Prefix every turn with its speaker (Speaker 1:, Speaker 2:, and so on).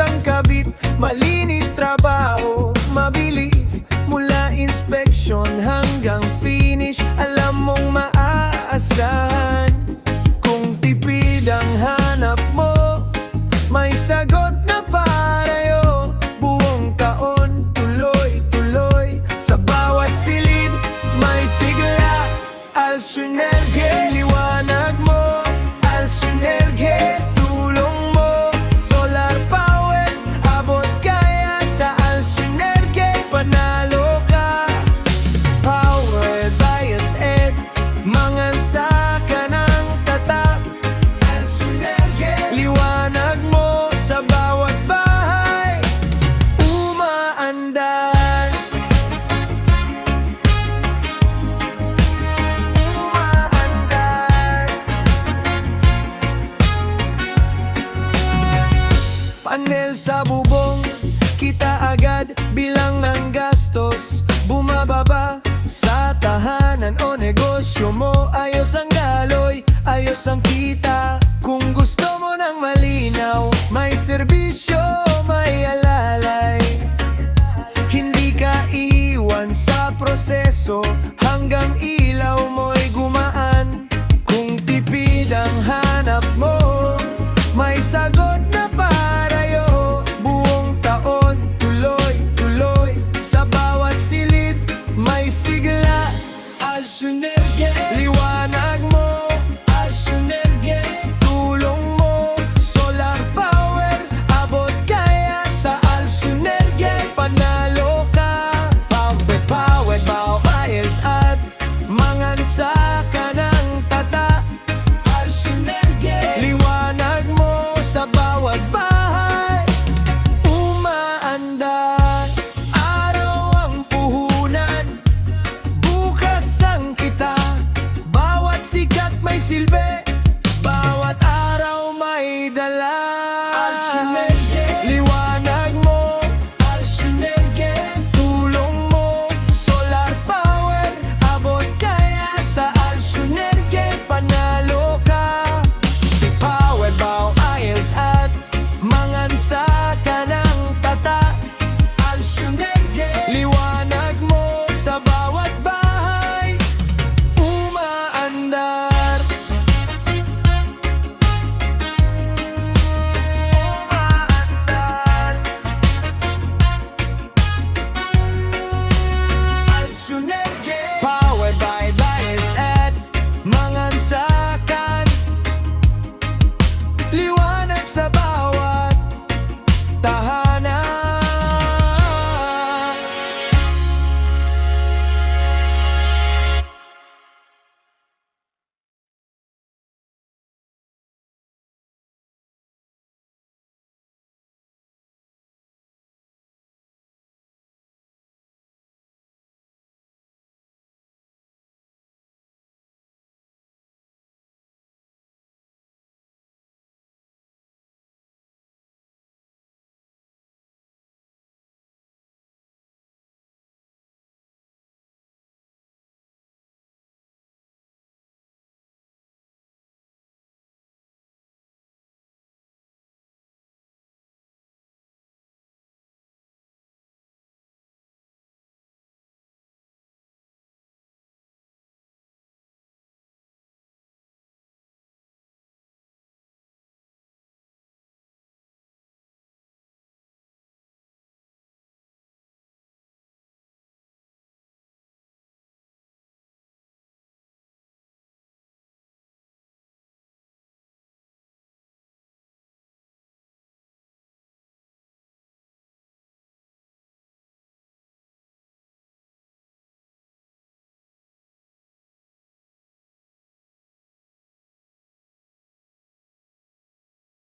Speaker 1: walang kabit. Malinis trabaho, mabilis, mula inspection hanggang finish. Alam mong maaasahan, kung tipid ang hanap mo, may sagot na pareho. Buong taon, tuloy-tuloy, sa bawat silid may sigla. Alsyunerge, liwanag mo. Alsyunerge, tulong mo. Solar power, abot kaya. Sa Alsyunerge, panalo ka. Powered by SED, mangansa ka ng tatak. Alsyunerge, liwanag mo sa bawat bahay, umaandar. Panel sa bubong, kita agad bilang ng gastos. Bumababa sa tahanan o negosyo mo. Ayos ang daloy, ayos ang kita. Kung gusto mo ng malinaw, may serbisyo, may alalay. Hindi ka iwan sa proseso, hanggang ilaw mo'y gumaan. Kung tipid ang hanap mo, may sagot na parayo. Buong taon, tuloy-tuloy, sa bawat silid may sigla. Alsyunerge.